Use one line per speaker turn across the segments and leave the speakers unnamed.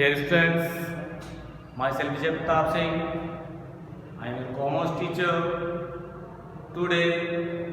Dear students, myself Vijay Pratap Singh. I am a commerce teacher. Today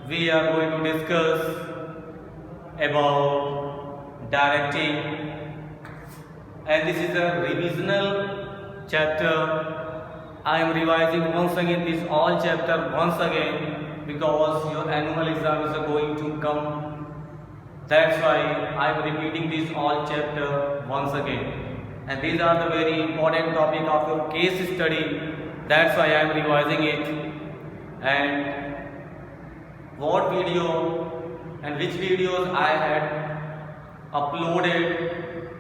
we are going to discuss about directing, and this is a revisional chapter. I am revising once again this all chapter once again because your annual exam is going to come. That's why I am repeating this all chapter once again. And these are the very important topic of your case study. That's why I am revising it. And what video and which videos I had uploaded,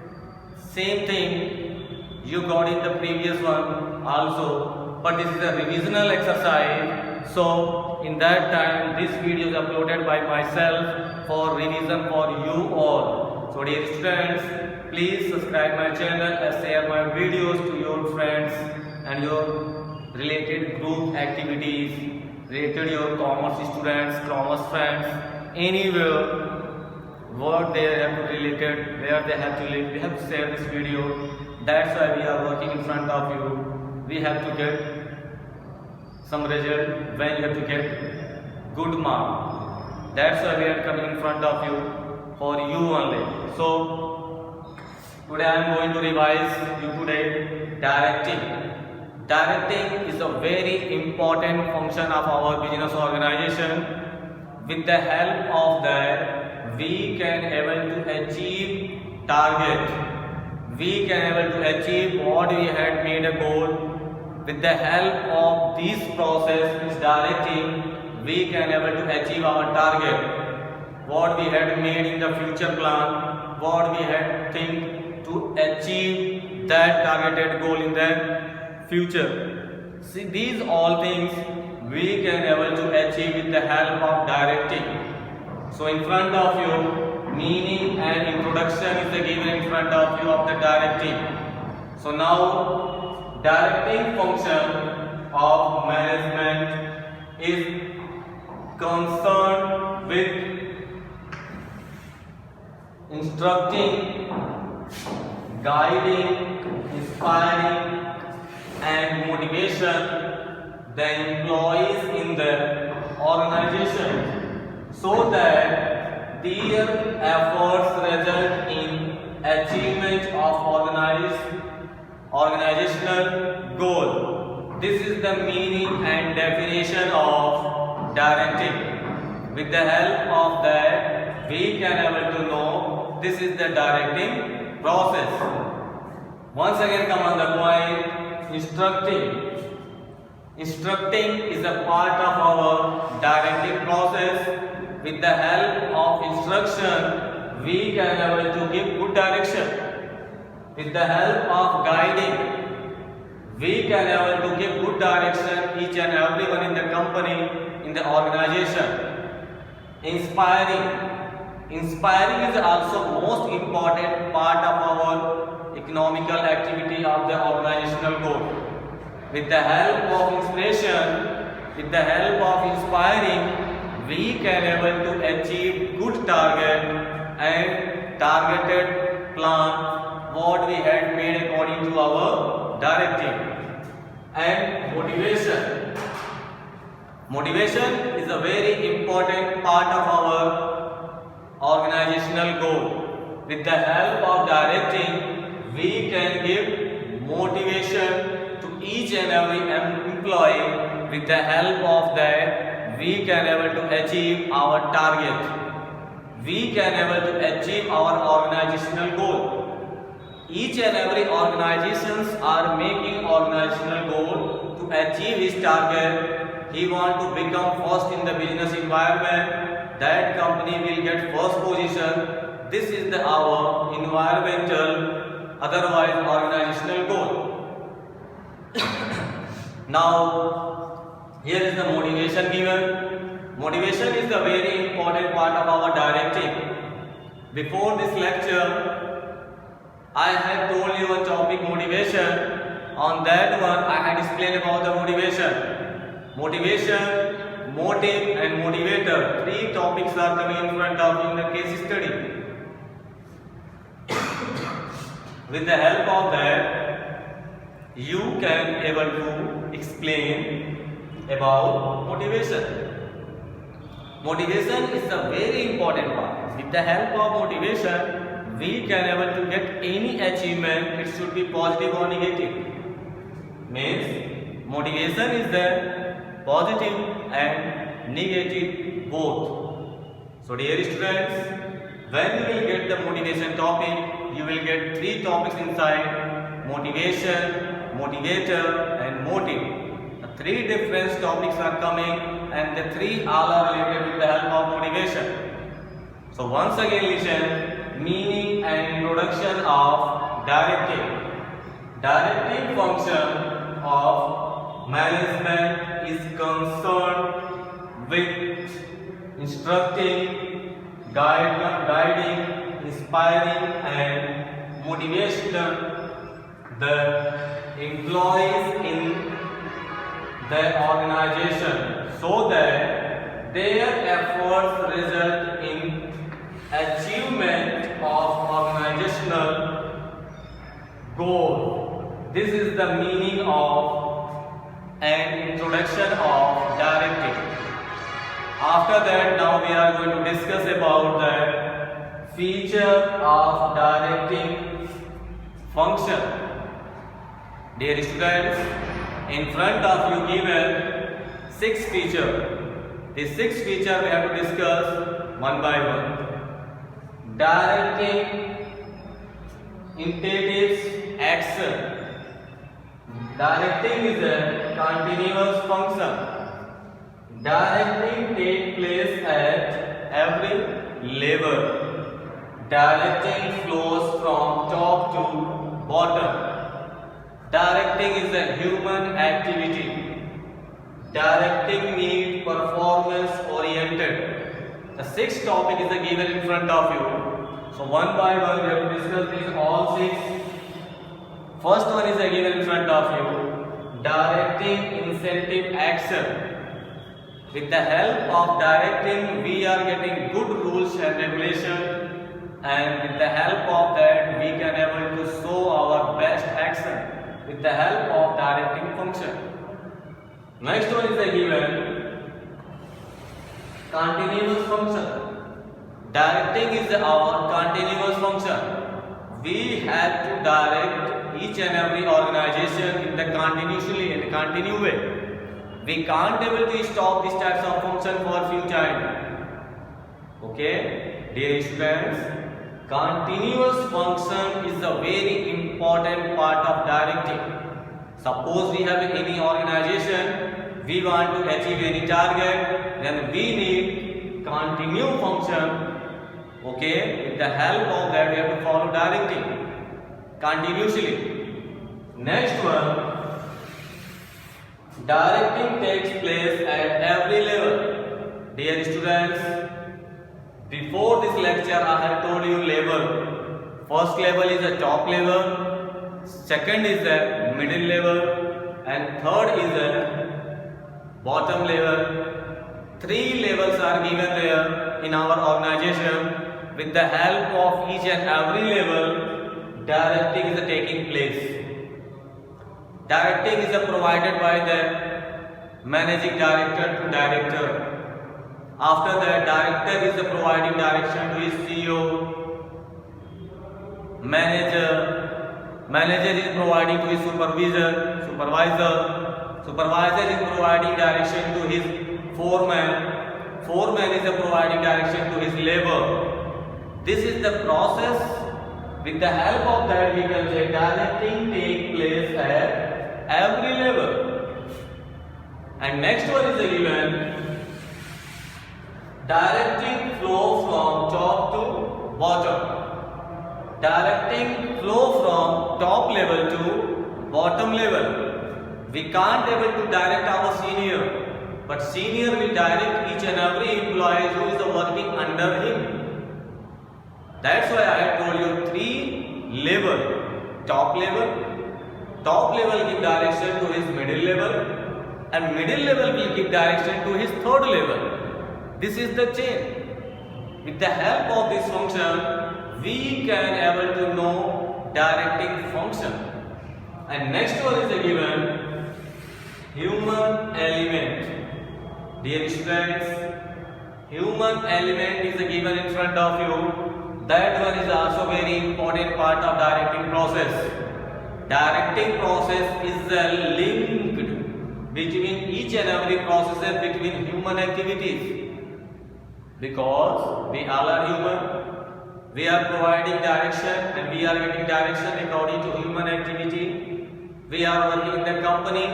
same thing you got in the previous one also. But this is a revisional exercise. So in that time this video is uploaded by myself for revision for you all. So dear students, please subscribe my channel and share my videos to your friends and your related group activities, related your commerce students, commerce friends, anywhere what they have to related, where they have to live, we have to share this video. That's why we are working in front of you. We have to get some result when you have to get good mark. That's why we are coming in front of you for you only. So today I am going to revise you today directing. Directing is a very important function of our business organization. With the help of that, we can able to achieve target. We can able to achieve what we had made a goal. With the help of this process, which directing, we can able to achieve our target. What we had made in the future plan, what we had think to achieve that targeted goal in the future. See, these all things we can able to achieve with the help of directing. So in front of you, meaning and introduction is given in front of you of the directing. So now directing function of management is concerned with instructing, guiding, inspiring and motivation the employees in the organization so that their efforts result in achievement of organizational goal. This is the meaning and definition of directing. With the help of that, we can able to know this is the directing process. Once again come on the point, instructing. Instructing is a part of our directing process. With the help of instruction, we can able to give good direction. With the help of guiding, we can able to give good direction each and everyone in the company, in the organization. Inspiring. Inspiring is also most important part of our economical activity of the organizational goal. With the help of inspiration, with the help of inspiring, we can able to achieve good target and targeted plan what we had made according to our directing. And motivation. Motivation is a very important part of our organizational goal. With the help of directing, we can give motivation to each and every employee. With the help of that, we can able to achieve our target. We can able to achieve our organizational goal. Each and every organizations are making organizational goal to achieve his target. He want to become first in the business environment. That company will get first position. This is the our environmental, otherwise organizational goal. Now, here is the motivation given. Motivation is the very important part of our directing. Before this lecture, I had told you a topic motivation. On that one, I had explained about the motivation. Motivation, motive and motivator. Three topics are coming in front of you in the case study. With the help of that, you can able to explain about motivation. Motivation is a very important part. With the help of motivation, we can able to get any achievement. It should be positive or negative. Means motivation is the positive and negative both. So dear students, when you will get the motivation topic, you will get three topics inside: motivation, motivator and motive. The three different topics are coming and the three all are related with the help of motivation. So once again listen, meaning and introduction of directing. Directing function of management is concerned with instructing, guiding, inspiring and motivating the employees in the organization so that their efforts result in achievement of organizational goal. This is the meaning of an introduction of directing. After that, now we are going to discuss about the feature of directing function. Dear students, in front of you given 6 features. The 6 features we have to discuss one by one. Directing imperatives action. Directing is a continuous function. Directing takes place at every level. Directing flows from top to bottom. Directing is a human activity. Directing needs performance oriented. The 6th topic is given in front of you. So one by one we have to discuss these all 6. First one is given in front of you. Directing incentive action. With the help of directing, we are getting good rules and regulation, and with the help of that, we can able to show our best action with the help of directing function. Next one is given continuous function. Directing is our continuous function. We have to direct each and every organization in the continue way. We can't able to stop these types of function for a few time. Okay, dear students, continuous function is a very important part of directing. Suppose we have any organization, we want to achieve any target, then we need continue function. Okay, with the help of that we have to follow directing continuously. Next one. Directing takes place at every level. Dear students, before this lecture I have told you level. First level is the top level, second is the middle level, and third is the bottom level. 3 levels are given there in our organization. With the help of each and every level, directing is taking place. Directing is provided by the managing director to director. After that, director is providing direction to his CEO. Manager is providing to his supervisor. Supervisor is providing direction to his foreman. Foreman is providing direction to his labor. This is the process. With the help of that, we can say directing takes place at every level. And next one is given directing flow from top to bottom. Directing flow from top level to bottom level. We can't able to direct our senior, but senior will direct each and every employee who is working under him. That's why I have told you 3 level. Top level give direction to his middle level, and middle level will give direction to his third level. This is the chain. With the help of this function, we can able to know directing function. And next one is given human element. Dear students, human element is given in front of you. That one is also very important part of directing process. Directing process is linked between each and every processes between human activities. Because we all are human, we are providing direction and we are getting direction according to human activity. We are working in the company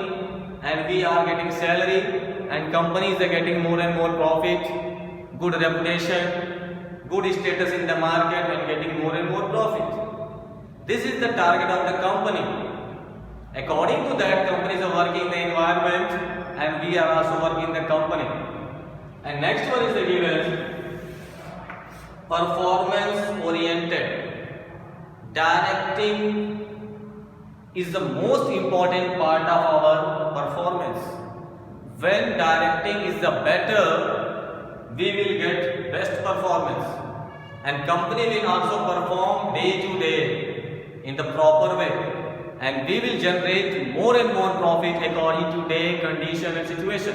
and we are getting salary, and companies are getting more and more profit, good reputation, good status in the market, and getting more and more profit. This is the target of the company. According to that, companies are working in the environment and we are also working in the company. And next one is the given performance oriented. Directing is the most important part of our performance. When directing is the better, we will get best performance, and company will also perform day to day in the proper way, and we will generate more and more profit according to day, condition and situation.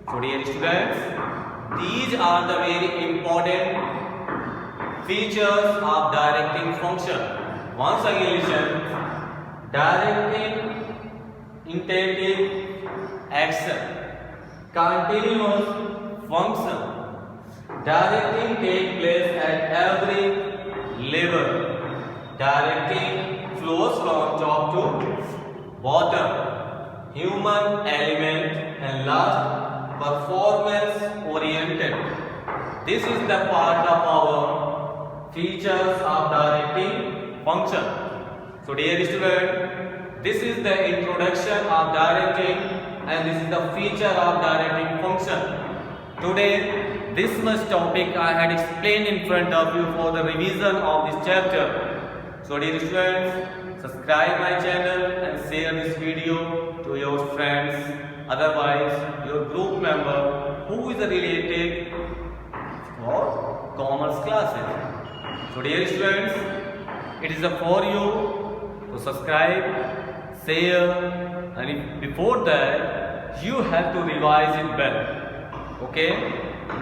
So dear students, these are the very important features of directing function. Once again listen. Directing, intentive, action, continuous function. Directing takes place at every level. Directing flows from top to bottom. Human element, and last, performance oriented. This is the part of our features of directing function. So dear student, this is the introduction of directing and this is the feature of directing function. Today, this much topic I had explained in front of you for the revision of this chapter. So dear students, subscribe my channel and share this video to your friends, otherwise your group member who is related for commerce classes. So dear students, it is for you to subscribe, share, and before that you have to revise it well. Okay?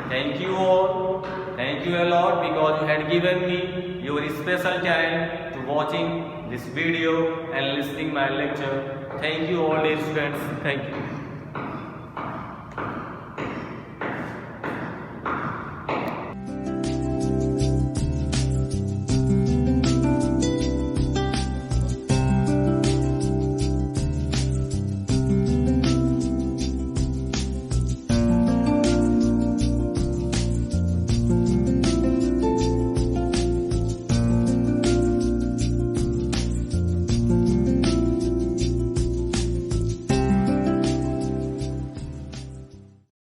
Thank you all. Thank you a lot because you had given me your special time to watching this video and listening my lecture. Thank you all dear students. Thank you.